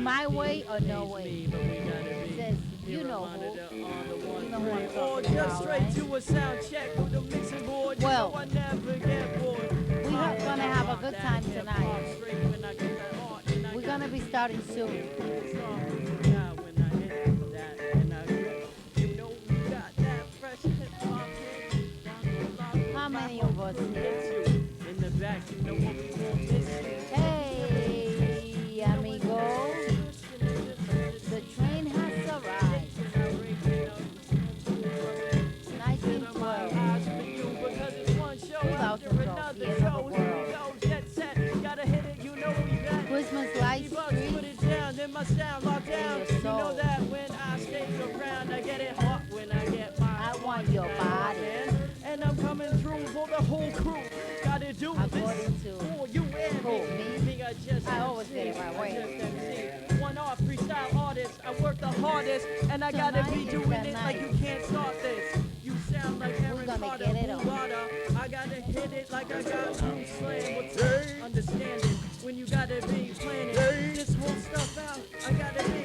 my way or no way? Says, you know who. You know who I'm Or talking just about, straight right? to a sound check with the mixing board. You Well, know I never get bored. we are gonna have a good time tonight. We're gonna be starting soon. How many of us here? In the back, you know what we won't miss you. Hey, amigo. The train has arrived. 1912. 2012, years of the world. Christmas lights street Put it down, then my sound locked down. in your You know soul. that when I stay around, I get it hot when I get my I want your body. and I'm coming through for the whole crew. Gotta do According this to for you and who, me. me? I just I always get it MC. my I way. just MC. One off freestyle artist. I work the hardest, and I gotta Tonight be is doing the it like you night. can't start this. You sound like Aaron gonna Carter, get it on. Bugada. I gotta hit it like I got Blue Slam. What's up? Understand it when you gotta be planning this whole stuff out. I gotta be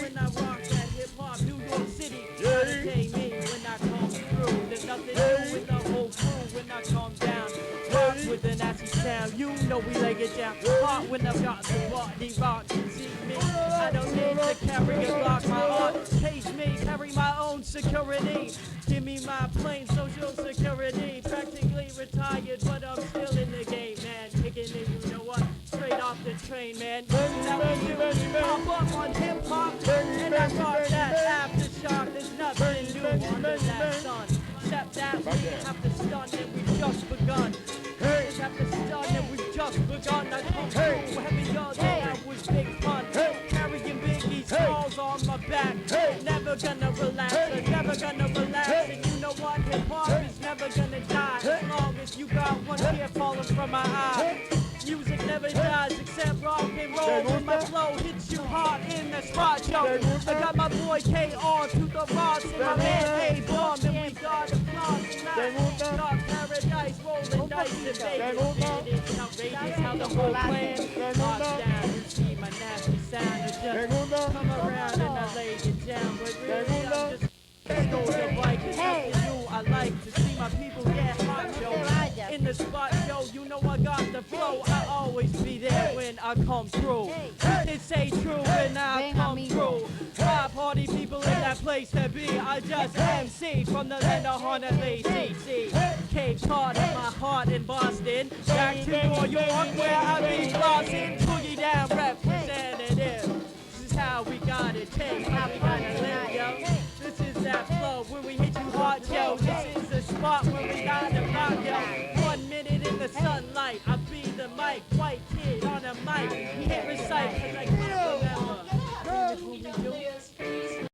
when I rock that hip hop, New York City. Gotta pay me when I come through. There's nothing new with the whole crew when I come down. Rock with the nasty sound, you know we lay it down. Hot when I've got the body rock. See me, I don't need to carry a block. My art pays me, carry my own security. Give me my plain social security. Practically retired, but I'm still in the game, man. Kicking it, you know what? Straight off the train, man. Now we do pop up on hip hop, and I got that aftershock. There's nothing new under that sun. Except that we have to stun and we've just begun. We just have to stun and we've just begun. I come through heavier than that was big fun. Carrying Biggie's balls on my back. Never gonna relax, I'm never gonna relax. And you know what? Hip hop is never gonna die as long as you got one tear falling from my eye. Music never dies except rock and roll. When my flow hits you hard in the spot, yo. I got my boy KR to the rocks and my man A-Bomb, and we got a plot tonight. Dark paradise, rolling dice and Vegas. It's outrageous how the whole plan locks down. You see my nasty sound, I just come around and I lay it down. But really, I'm just stole the bike. It's nothing new. I like to see my people get hot, yo. In the spot, yo, you know I got the flow. I always be there when I come through. It's say true when I come through. My party people in that place to be. I just MC from the land of Honolulu, CC. Cape Cod in my heart in Boston. Back to New York where I be flossing. Boogie down representative. This is how we gotta take, how we gotta live, yo. This is that flow when we hit you hard, yo. This is the spot where we gotta rock, yo. 1 minute in the sunlight, I be the mic, white kid on a mic. Can't recite 'cause I can't remember. This is what we do.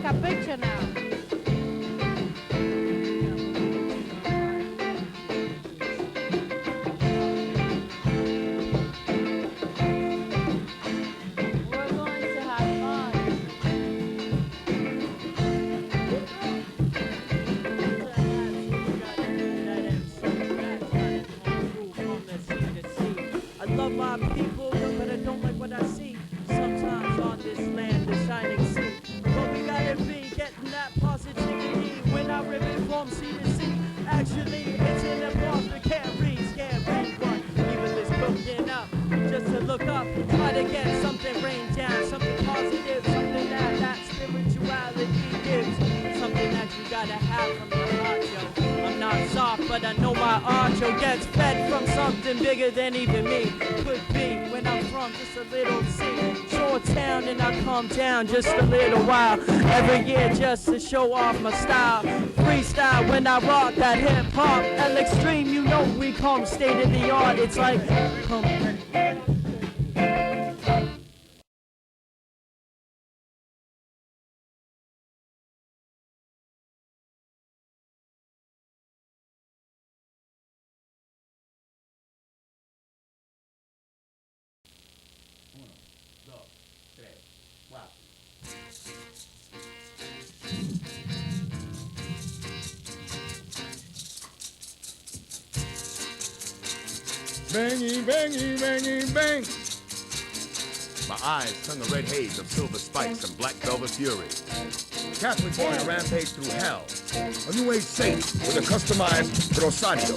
a picture now. We're going to have fun. I love my people, but I don't like what I see. Sometimes on this land, the shining sea. But we gotta be getting that positivity when I rip it from sea to sea. Actually, it's in the box, but can't read, but even this looking up, just to look up, try to get something rain down, something positive, something that spirituality gives, something that you gotta have from your heart, yo. I'm not soft, but I know my archo gets fed from something bigger than even me. Could be when I'm from just a little city, short town, and I calm down just a little while. Every year just to show off my style. Freestyle when I rock that hip hop. L Extreme, you know we come state of the art. It's like, come. Bangy, bangy, bangy, bang. My eyes turn the red haze of silver spikes and black velvet fury. Catholic boy on a rampage through hell. A new age saint with a customized rosario,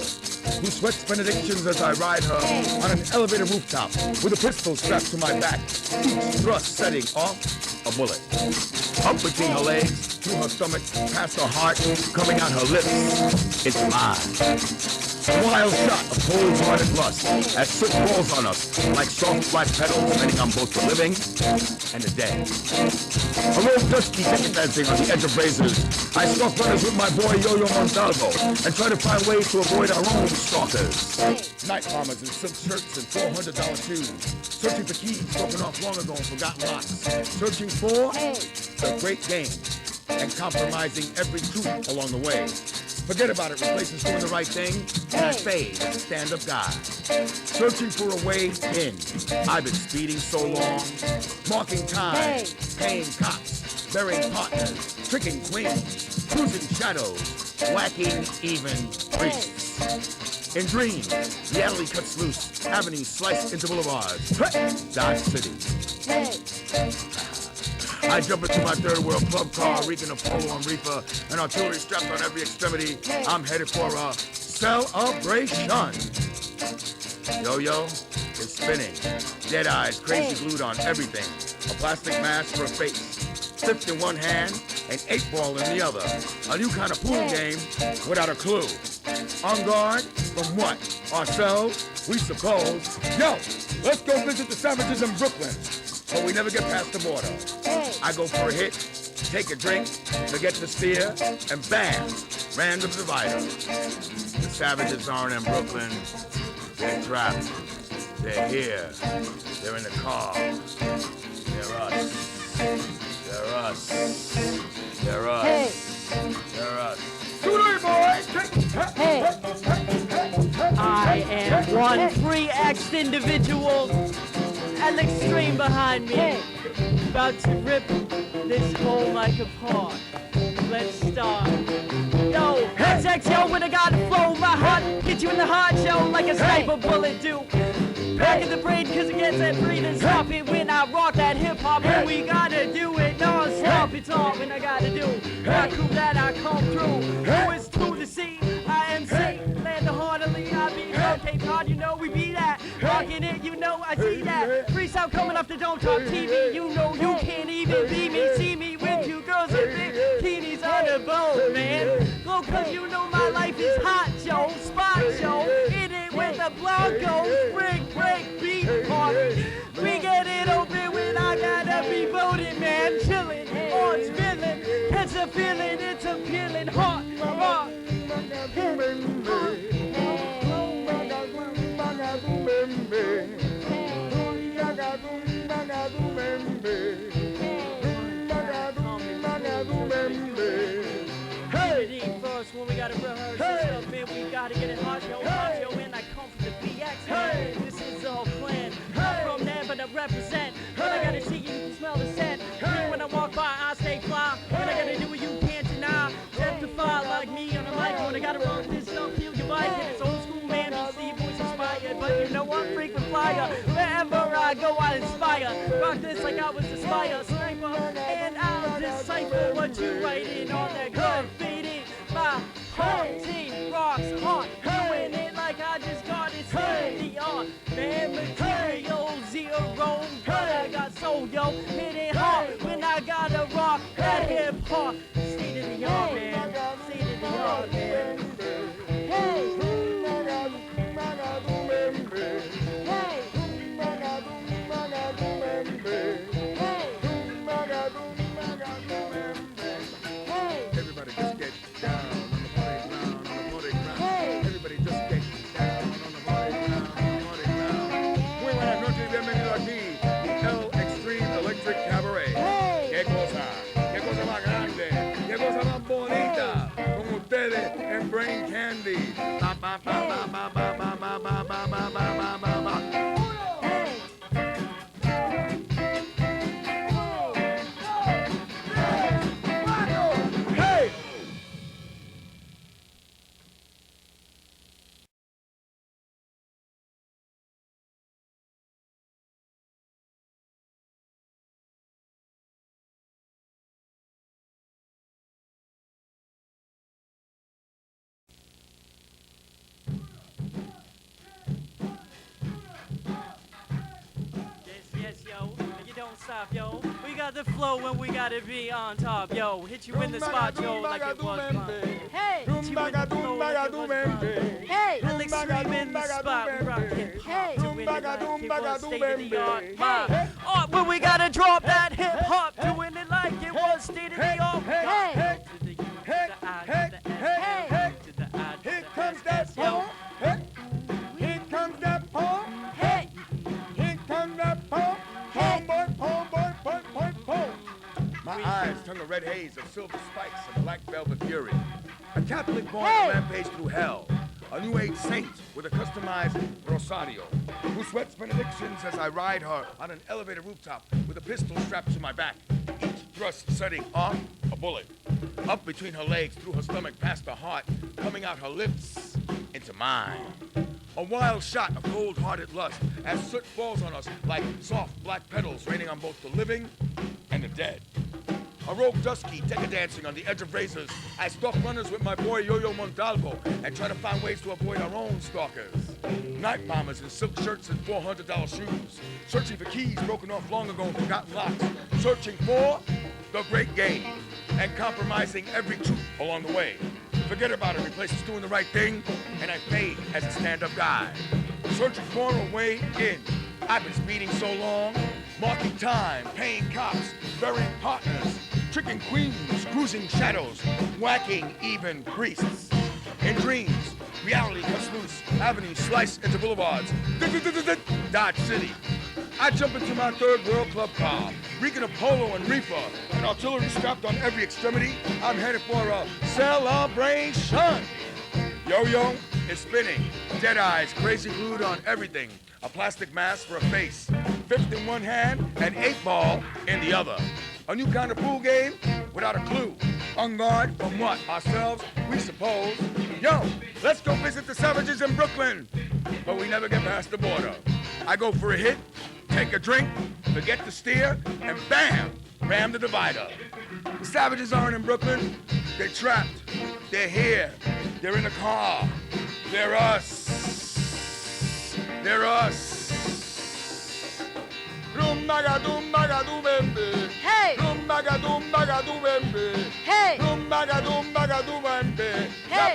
who sweats benedictions as I ride her on an elevated rooftop with a pistol strapped to my back, each thrust setting off a bullet. Up between her legs, through her stomach, past her heart, coming out her lips. It's mine. A wild shot of cold-hearted lust as soot falls on us like soft black petals, landing on both the living and the dead. A road dusty ticket dancing on the edge of razors. I stalk runners with my boy Yo-Yo Montalvo and try to find ways to avoid our own stalkers. Night bombers in silk shirts and $400 shoes. Searching for keys broken off long ago and forgotten locks. Searching for the great game and compromising every truth along the way. Forget about it, replaces doing the right thing, and I fade as a stand-up guy. Searching for a way in. I've been speeding so long, marking time, paying cops, burying partners, tricking queens, cruising shadows, whacking even priests. In dreams, the alley cuts loose, avenues sliced into boulevards. Dodge City. I jump into my third world club car, reeking of polo and reefer, and artillery strapped on every extremity. I'm headed for a celebration. Yo-yo is spinning, dead eyes crazy glued on everything. A plastic mask for a face, fifth in one hand, an 8-ball in the other. A new kind of pool game without a clue. On guard from what? Ourselves, we suppose. Yo, let's go visit the savages in Brooklyn. But we never get past the border. I go for a hit, take a drink, forget the steer, and bam, random divider. The savages aren't in Brooklyn. They're trapped. They're here. They're in the car. They're us. They're us. They're us. They're us. I am one 3X individual. L Extreme behind me. About to rip this whole mic apart. Let's start. Yo, XXO when I got a flow, my heart hit you in the heart, yo, like a sniper bullet do. Back in the brain, cause it gets that breathing, stop it when I rock that hip hop, and we gotta do it non-stop, it's all when I gotta do. I prove that I come through, who is to the sea, IMC, land the heartily, I be okay, God, you know we be that, rocking it, you know I see that, freestyle coming off the Don't Talk TV, you know you can't even be me, see me with two girls in bikinis on the boat, man, go cause you know my life is hot, yo, spot, yo, in it with the Blancos, break, beat party. We get it open when I gotta be voting, man. Chillin', orange feeling, catch a feeling, it's appealing, hot, rock. Yo, macho, and I come from the BX. Hey, this is the whole clan. I'm from there, but I represent. When I gotta see you, you can smell the scent. When I walk by, I stay fly. When I gotta do it, you can't deny. Testify like me on the mic. When I gotta roll this up, feel your bike. And it's old school, man. BC boys inspired. But you know I'm frequent flyer. Wherever I go, I inspire. Rock this like I was a spire. Sniper, and I'll decipher what you writing on that graffiti. My whole team rocks hard. Doing it like I just got it. State of the art. Man, material zero. But I got soul, yo. Hit it hard when I gotta rock that hip hop. State of the art, man. State of the art, man. Hey. Everybody just get down on the party ground, Everybody just get down on the party ground, Muy buenas noches y bienvenido aquí, El Extreme Electric Cabaret. Qué cosa más grande, qué cosa más bonita, con ustedes en Brain Candy. Ba, ba, ba, ba, ba, ba, ba, ba, ba, ba, ba, ba, ba. Stop, yo. We got the flow when we gotta be on top, yo. Hit you in the spot, yo, like it was fun. Hey! Hit you in the flow like it was fun. Hey! Alex Scream in the spot, we rock hip hop. Doing it like it was state of the art. My art when we gotta drop that hip hop. Doing it like it was state of the art. Hey! To the U, to the I, to the S, to the I, to the Here S, comes that yo. pole. Here comes that pole. Hey! Here comes that pole. Pole, boy, pole, boy, pole, pole, pole. My eyes turn the red haze of silver spikes and black velvet fury. A Catholic born to rampage through hell. A new age saint with a customized rosario, who sweats benedictions as I ride her on an elevated rooftop with a pistol strapped to my back. Each thrust setting off a bullet. Up between her legs, through her stomach, past her heart, coming out her lips into mine. A wild shot of cold-hearted lust as soot falls on us like soft black petals raining on both the living and the dead. A rogue dusky dancing on the edge of razors. I stalk runners with my boy Yo-Yo Montalvo and try to find ways to avoid our own stalkers. Night bombers in silk shirts and $400 shoes. Searching for keys broken off long ago and forgotten locks. Searching for the great game and compromising every truth along the way. Forget about it, replace us doing the right thing, and I fade as a stand-up guy. Searching for a way in. I've been speeding so long, marking time, paying cops, burying partners, tricking queens, cruising shadows, whacking even priests. In dreams, reality cuts loose, avenues slice into boulevards. Dodge City. I jump into my third world club car, reeking of polo and reefer, and artillery strapped on every extremity. I'm headed for a celebration. Yo-yo is spinning, dead eyes crazy glued on everything. A plastic mask for a face, fifth in one hand and 8-ball in the other. A new kind of pool game without a clue. On guard from what? Ourselves, we suppose. Yo, let's go visit the savages in Brooklyn. But we never get past the border. I go for a hit, take a drink, forget to steer, and bam, ram the divider. The savages aren't in Brooklyn. They're trapped. They're here. They're in the car. They're us. They're us. Rumbagadumbagadubembe. Hey! Rumbagadumbagadubembe. Hey! Rumbagadumbagadubembe. Hey!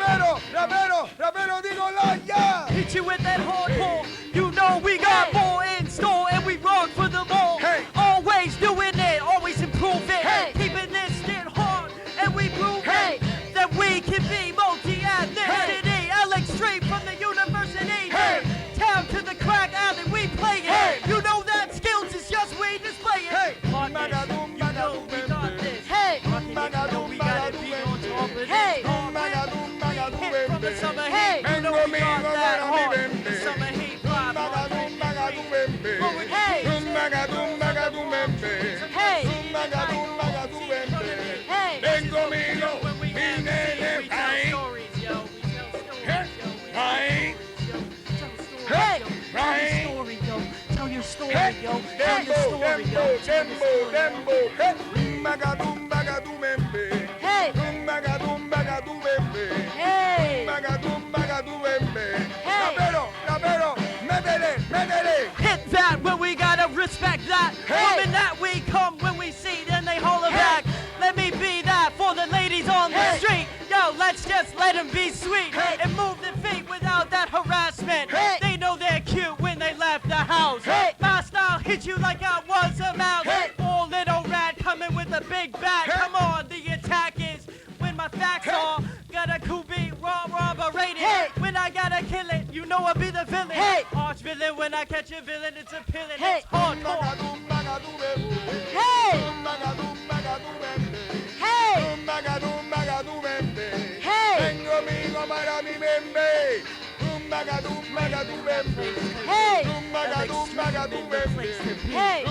Rapero, dígalo ya. Hit you with that hardcore. You know we got more in store and we rock for the more. Hey! Always doing it, always improving. Hey! Keeping this shit hard and we prove Hey! that we can be multi-ethnicity. Hey! Alex straight from the university. Hey! Town to the crack alley, we play it. Hey! You know that skills is just we display it. Hey! Hard this, you know we got this. Hey! Rockin' it, you know we gotta be on top of this. Hey! Hit from the summer Hey! heat, you know we got story, Hey, yo. Tell your dembo, story, dembo, yo. Tell your dembo, story, dembo. Hey, bagadumembe. Hey, Bagadumembe. hey, Bagadumembe. hey. Rapero, métele, métele. hit that when we gotta respect that. Hey. Woman that we come when we see, then they holler Hey. back. Let me be that for the ladies on the Hey. street. Yo, let's just let them be sweet Hey. and move their feet without that harassment. Hey. They know they're cute when they left the house. Hey. My style hit you like I was a mouse. Hey. All little rat coming with a big bat. Hey. Come on, the attack is when my facts Hey. are. Gotta be raw rated. Hey. When I gotta kill it, you know I'll be the villain. Hey. Arch villain, when I catch a villain, it's appealing. Hey. It's hardcore. Bagadumembe. Hey, Bagadumembe. hey, Bagadumembe. hey, Tengo amigo para mi membe. Bagadumembe. hey, Bagadumembe. hey,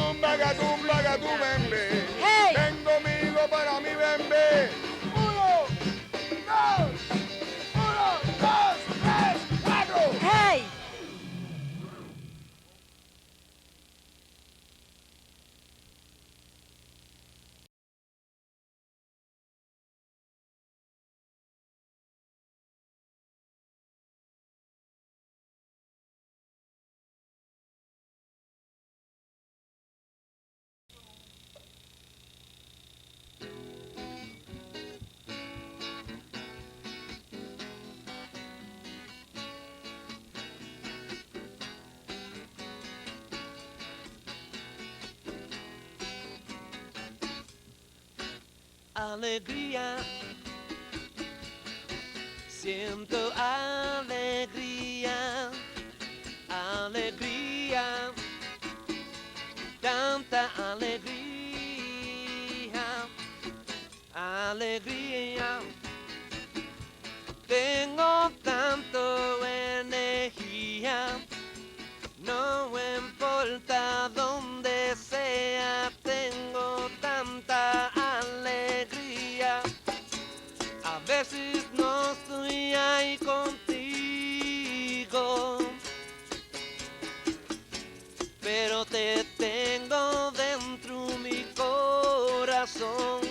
Bagadumembe. hey. Tengo amigo para mi membe. Uno, dos, tres, cuatro. Hey. Alegría, siento alegría, alegría, tanta alegría, alegría. Tengo tanto energía, no importa dónde sea, tengo tanta alegría. A veces no estoy ahí contigo, pero te tengo dentro mi corazón.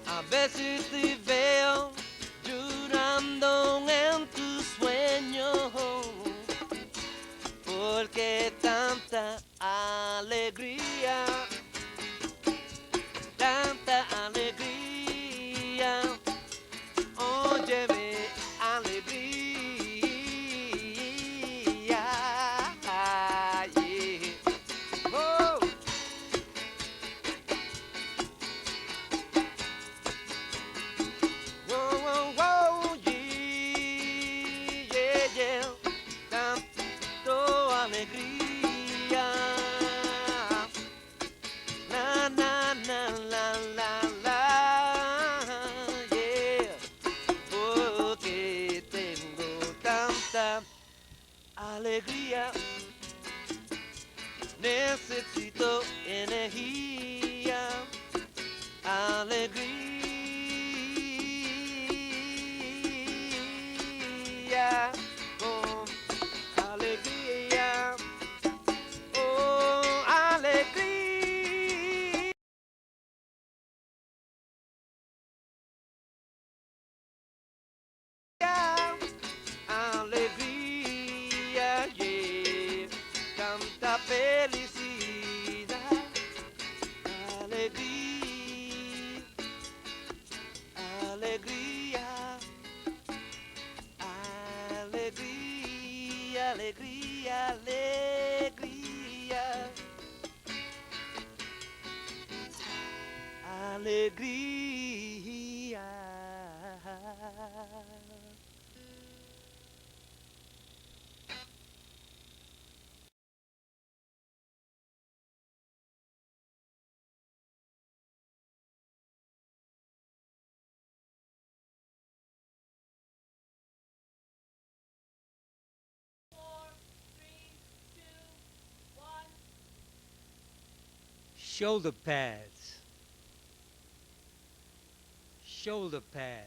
A veces te veo llorando en tus sueños, porque tanta alegría, tanta alegría, óyeme, alegría, yeah. Oh. Whoa, whoa, whoa, yeah, yeah, tanto alegría, na, na, na, la, la, la, yeah, porque tengo tanta alegría, necesito energía, alegría, oh, alegría, oh, alegría. Alegría, yeah, tanta felicidad, alegría, alegría, alegría, alegría, alegría, alegría. Shoulder pads. Shoulder pads.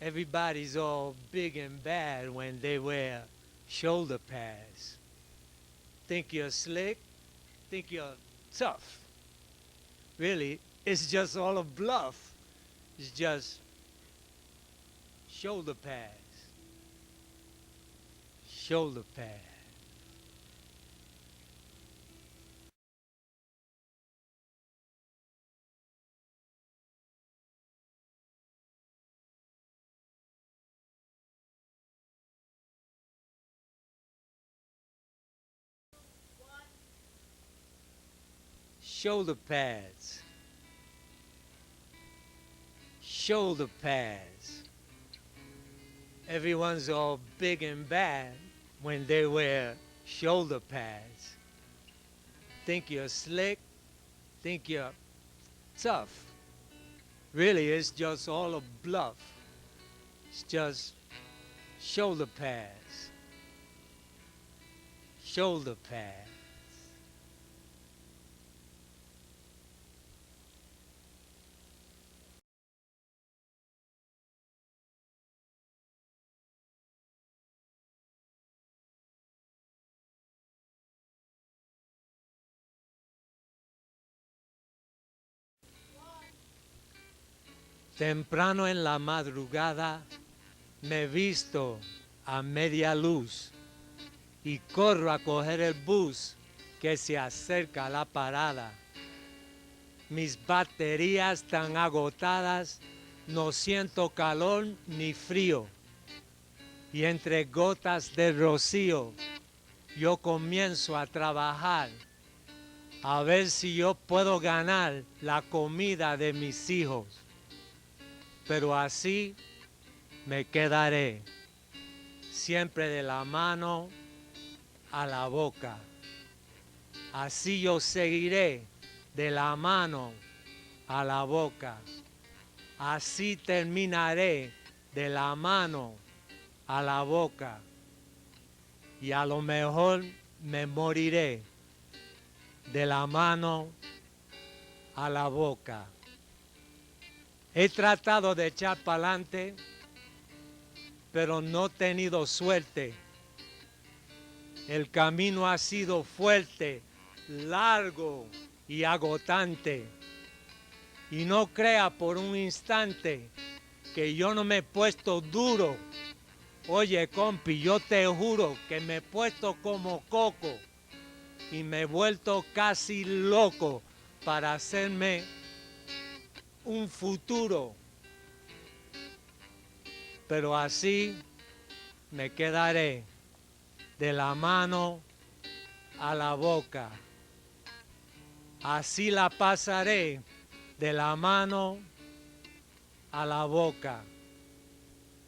Everybody's all big and bad when they wear shoulder pads. Think you're slick, think you're tough. Really, it's just all a bluff. It's just shoulder pads, shoulder pads. Shoulder pads, shoulder pads. Everyone's all big and bad when they wear shoulder pads. Think you're slick, think you're tough. Really, it's just all a bluff. It's just shoulder pads, shoulder pads. Temprano en la madrugada me visto a media luz y corro a coger el bus que se acerca a la parada. Mis baterías están agotadas, no siento calor ni frío. Y entre gotas de rocío yo comienzo a trabajar a ver si yo puedo ganar la comida de mis hijos. Pero así me quedaré, siempre de la mano a la boca. Así yo seguiré de la mano a la boca. Así terminaré de la mano a la boca. Y a lo mejor me moriré de la mano a la boca. He tratado de echar para adelante, pero no he tenido suerte. El camino ha sido fuerte, largo y agotante. Y no crea por un instante que yo no me he puesto duro. Oye, compi, yo te juro que me he puesto como coco y me he vuelto casi loco para hacerme un futuro. Pero así me quedaré de la mano a la boca. Así la pasaré de la mano a la boca.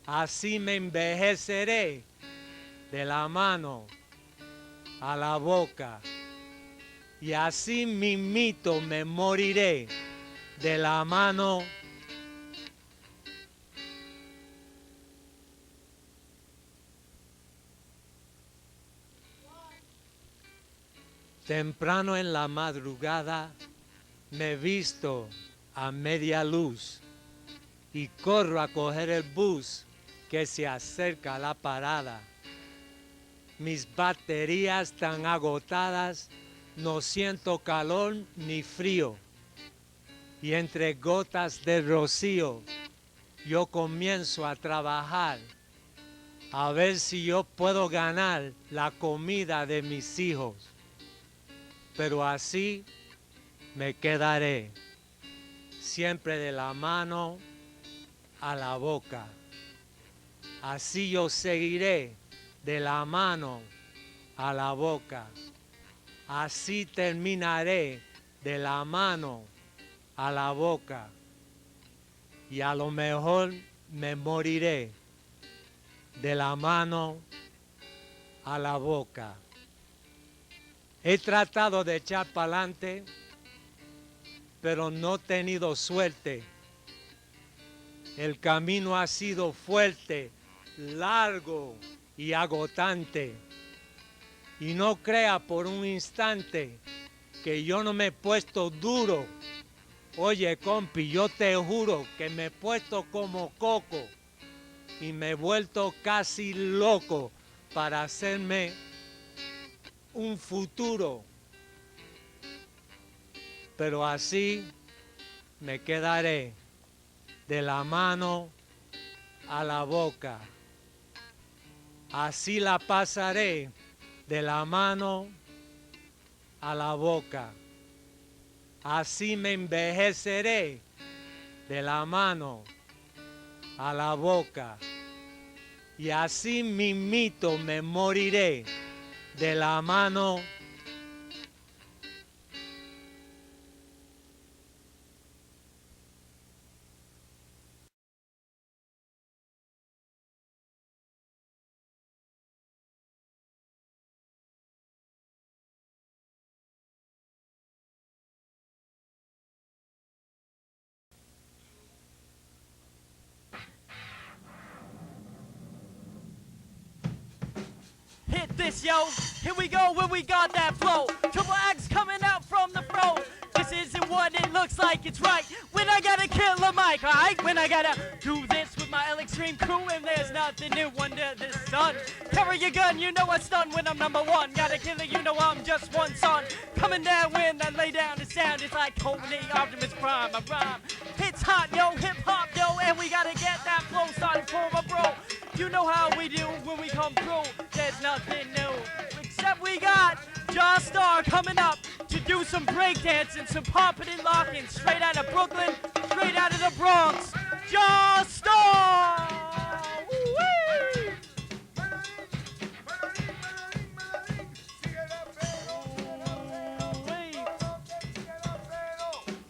Así me envejeceré de la mano a la boca. Y así mismito me moriré de la mano temprano en la madrugada me visto a media luz y corro a coger el bus que se acerca a la parada. Mis baterías están agotadas, no siento calor ni frío. Y entre gotas de rocío yo comienzo a trabajar a ver si yo puedo ganar la comida de mis hijos. Pero así me quedaré, siempre de la mano a la boca. Así yo seguiré de la mano a la boca. Así terminaré de la mano a la boca. Y a lo mejor me moriré de la mano a la boca. He tratado de echar para adelante, pero no he tenido suerte. El camino ha sido fuerte, largo y agotante. Y no crea por un instante que yo no me he puesto duro. Oye, compi, yo te juro que me he puesto como coco y me he vuelto casi loco para hacerme un futuro, pero así me quedaré de la mano a la boca. Así la pasaré de la mano a la boca. Así me envejeceré de la mano a la boca. Y así mismito me moriré de la mano Hit this, yo. Here we go when we got that flow. Triple X coming out from the fro. This isn't what it looks like, it's right. When I gotta kill a mic, alright? When I gotta do this with my L Extreme crew, and there's nothing new under the sun. Cover your gun, you know I stun when I'm number one. Gotta kill it, you know I'm just one son. Coming down when I lay down the sound, it's like Tony Optimus Prime. I rhyme. It's hot, yo, hip hop, yo, and we gotta get that flow started for my bro. You know how we do when we come through. There's nothing new, except we got Jaw Star coming up to do some breakdancing, some popping and locking, straight out of Brooklyn, straight out of the Bronx. Jaw Star! Woo-wee!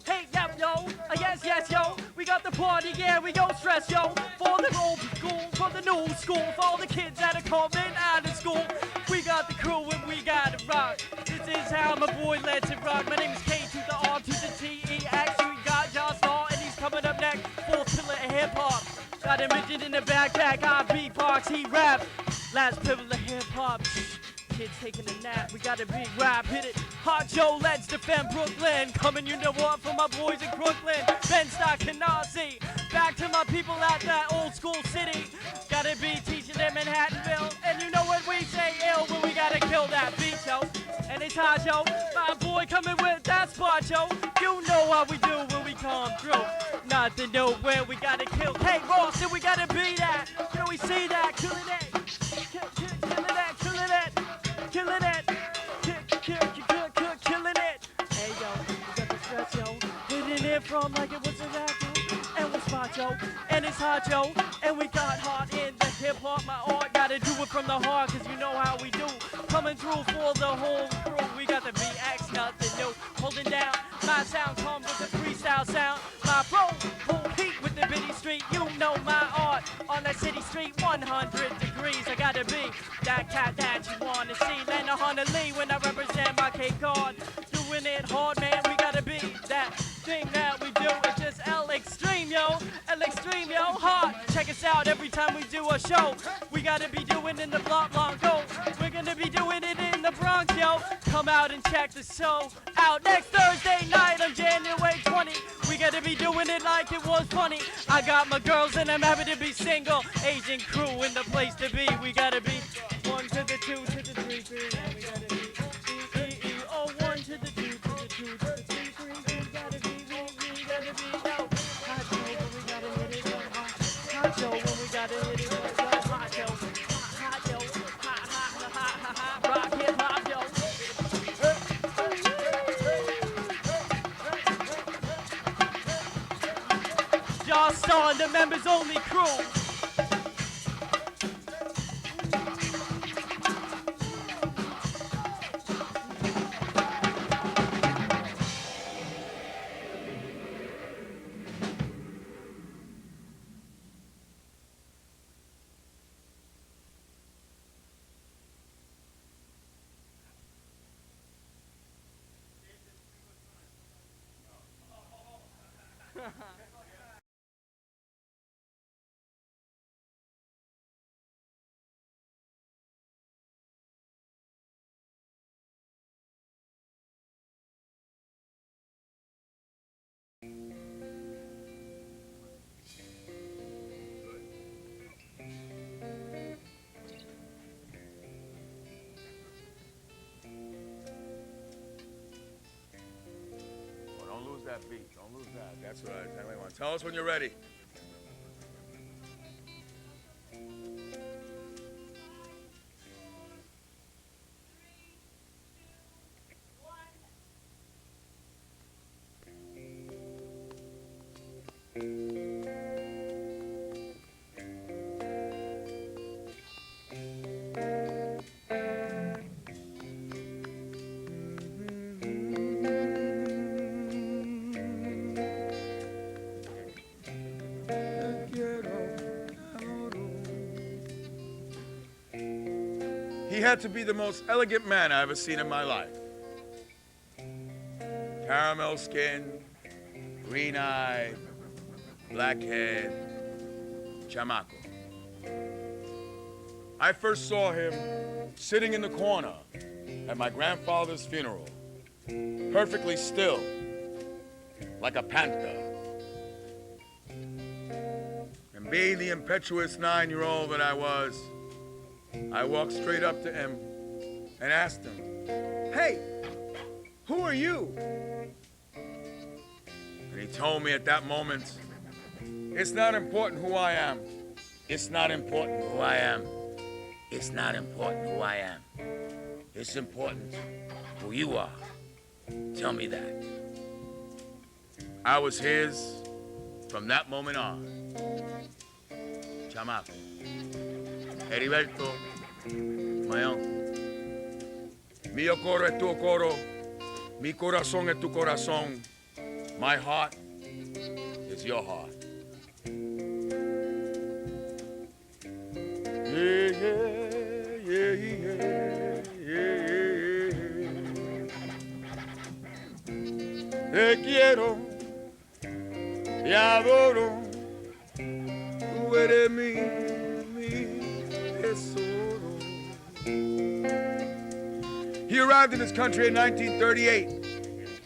Hey, yep, yo, yes, yo, we got the party, yeah, we don't stress, yo, for the old school, for the new school, for all the kids that are coming out of school, we got the crew and we got to rock, this is how my boy lets it rock, my name is K to the R to the T-E-X, we got John Star, and he's coming up next, full pillar of hip-hop, got a midget in the backpack, I beatbox, he rap, last pillar of hip-hop, kids taking a nap, we got a big rap, hit it. Hot Joe, let's defend Brooklyn. Coming, you know what, from my boys in Brooklyn. Ben-Stock, Canarsie. Back to my people at that old school city. Gotta be teaching them Manhattanville. And you know what we say, ill, when we gotta kill that beat, yo. And it's Hot Joe, my boy coming with that spot, yo. You know how we do when we come through. Nothing new where we gotta kill. Hey, Ross, and we gotta be that. You know, we see that, killing it. Killing that, killing it. Killing it, killing it. Hey yo, we got the stress yo, hitting it from like it was a vacuum. And we spot yo, and it's hot yo, and we got hot in the hip hop. My art gotta do it from the heart, cause you know how we do. Coming through for the whole crew. We got the BX, nothing new. Holding down my sound, comes with the freestyle sound. My flow, full heat with the bitty street. You know my art on that city street, 100 degrees. I gotta be that cat that you wanna see. Land on Hunter Lee when I represent my Cape Cod. Doing it hard, man. We gotta be that thing that we do. It's just L Extreme, yo. L Extreme, yo. Hot. Check us out every time we do a show. We gotta be doing in the Block Blanco. We're gonna be doing it in the Bronx, yo. Come out and check the show out next Thursday night on January 20. We gotta be doing it like it was funny. I got my girls and I'm happy to be single. Asian crew in the place to be. We gotta be 1 to the 2 to the 3, 3. And we gotta be oh, 1 to the 2 to the 2 to the 3, 3. We gotta be, we gotta be, yo. Hot Joe when we gotta hit it, yo. Hot Joe when we gotta hit it, yo. Hot Joe, hot Joe, hot, rock hip hop, yo. Jaw Star and the members only crew. that beat. Don't lose that. That's what I want. Tell us when you're ready. He had to be the most elegant man I ever seen in my life. Caramel skin, green eye, black head, chamaco. I first saw him sitting in the corner at my grandfather's funeral, perfectly still, like a panther. And being the impetuous 9-year-old that I was, I walked straight up to him and asked him, "Hey, who are you?" And he told me at that moment, "It's not important who I am. It's not important who I am. It's not important who I am. It's important who you are. Tell me that." I was his from that moment on. Chamaco. Heriberto, my uncle. Mio coro es tu coro. Mi corazón es tu corazón. My heart is your heart. Yeah, yeah, yeah, yeah, yeah. Te quiero, te adoro. Tú eres mi tesoro. He arrived in this country in 1938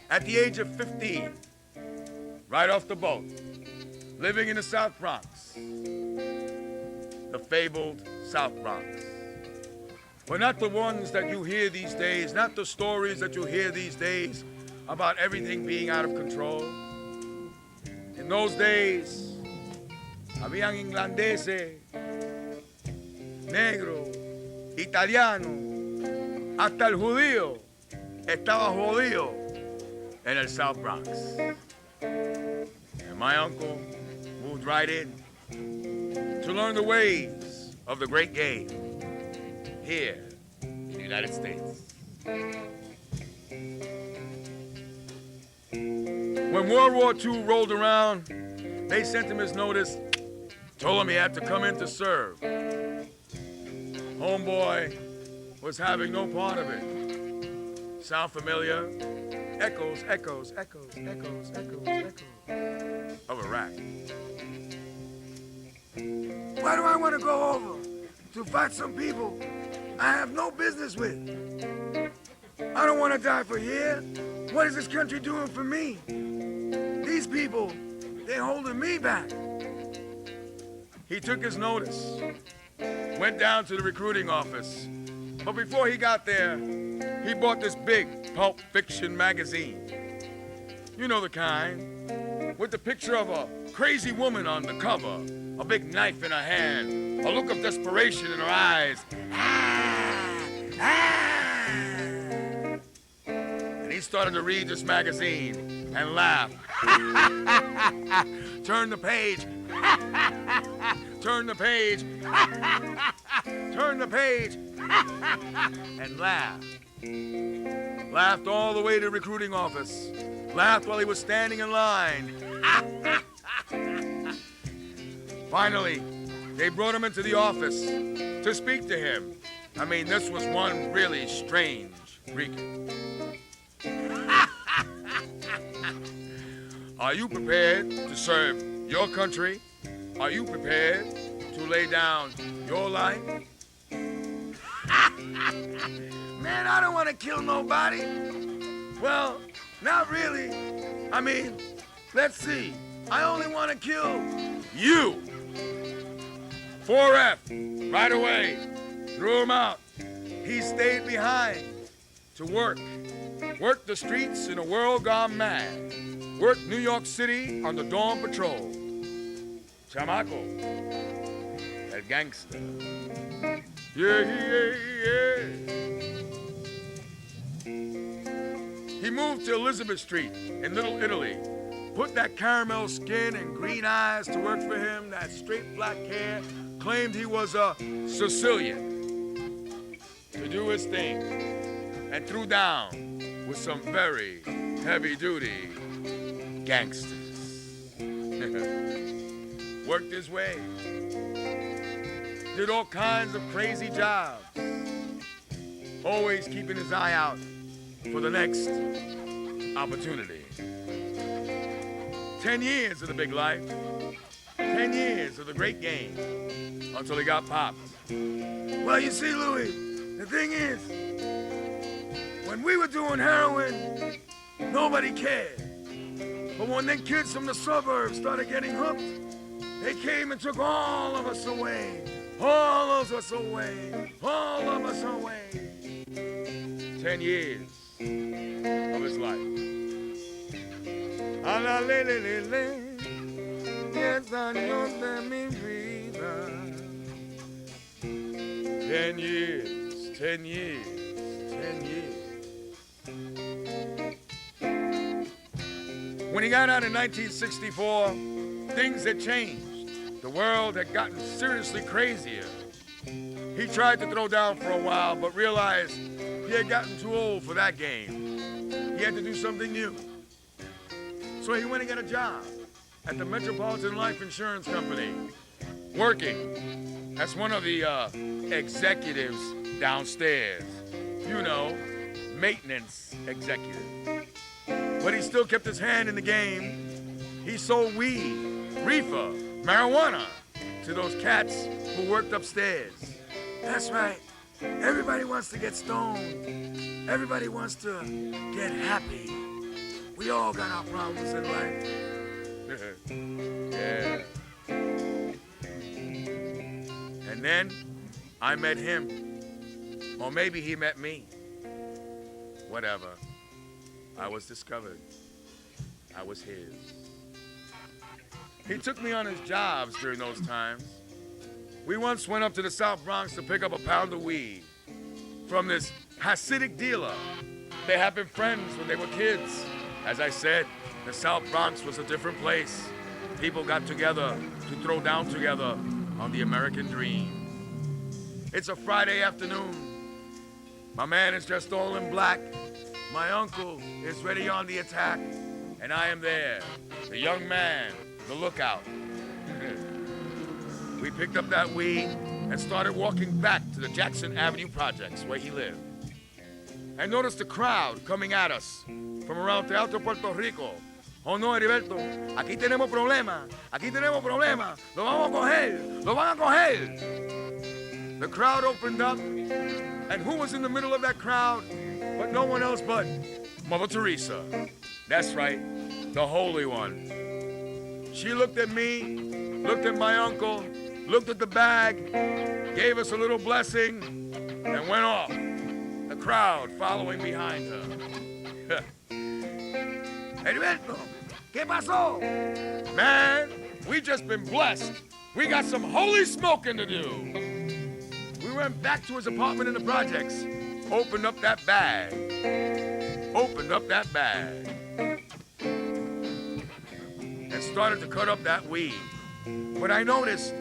at the age of 15, right off the boat, living in the South Bronx, the fabled South Bronx. But not the ones that you hear these days, not the stories that you hear these days about everything being out of control. In those days, habían ingleses, negro, italiano, hasta el judío estaba jodido en el South Bronx. And my uncle moved right in to learn the ways of the great game here in the United States. When World War II rolled around, they sent him his notice, told him he had to come in to serve. Homeboy was having no part of it. Sound familiar? Echoes, echoes, echoes, echoes, echoes, echoes of Iraq. Why do I want to go over to fight some people I have no business with? I don't want to die for here. What is this country doing for me? These people, they're holding me back. He took his notice, went down to the recruiting office, but before he got there, he bought this big Pulp Fiction magazine. You know the kind, with the picture of a crazy woman on the cover, a big knife in her hand, a look of desperation in her eyes. And he started to read this magazine and laugh. Turn the page. Turn the page. Turn the page. And laugh. Laughed all the way to the recruiting office. Laughed while he was standing in line. Finally, they brought him into the office to speak to him. I mean, this was one really strange Rican. Are you prepared to serve your country? Are you prepared to lay down your life? Man, I don't want to kill nobody. Well, not really. I mean, let's see. I only want to kill you. 4F, right away, threw him out. He stayed behind to work the streets in a world gone mad. Worked New York City on the Dawn Patrol. Chamaco. El gangster. Yeah, yeah, yeah. He moved to Elizabeth Street in Little Italy. Put that caramel skin and green eyes to work for him, that straight black hair. Claimed he was a Sicilian. To do his thing. And threw down with some very heavy-duty gangsters. Worked his way. Did all kinds of crazy jobs. Always keeping his eye out for the next opportunity. 10 years of the big life. 10 years of the great game. Until he got popped. Well, you see, Louis, the thing is, when we were doing heroin, nobody cared. But when them kids from the suburbs started getting hooked, they came and took all of us away. All of us away. All of us away. 10 years of his life. A la le le le le. 10 años de mi vida. 10 years, 10 years, 10 years. When he got out in 1964, things had changed. The world had gotten seriously crazier. He tried to throw down for a while, but realized he had gotten too old for that game. He had to do something new. So he went and got a job at the Metropolitan Life Insurance Company, working as one of the executives downstairs. You know, maintenance executive. But he still kept his hand in the game. He sold weed, reefer, marijuana to those cats who worked upstairs. That's right. Everybody wants to get stoned. Everybody wants to get happy. We all got our problems in life. Yeah. And then I met him. Or maybe he met me. Whatever. I was discovered. I was his. He took me on his jobs during those times. We once went up to the South Bronx to pick up a pound of weed from this Hasidic dealer. They had been friends when they were kids. As I said, the South Bronx was a different place. People got together to throw down together on the American dream. It's a Friday afternoon. My man is dressed all in black. My uncle is ready on the attack. And I am there, the young man, the lookout. We picked up that weed and started walking back to the Jackson Avenue projects where he lived. I noticed the crowd coming at us from around Teatro Puerto Rico. Oh no, Heriberto, aquí tenemos problema, lo vamos a coger, lo van a coger. The crowd opened up, and who was in the middle of that crowd but no one else but Mother Teresa. That's right, the Holy One. She looked at me, looked at my uncle, looked at the bag, gave us a little blessing, and went off. The crowd following behind her. Heriberto, ¿qué pasó? Man, we just been blessed. We got some holy smoking to do. We went back to his apartment in the projects, opened up that bag, and started to cut up that weed. But I noticed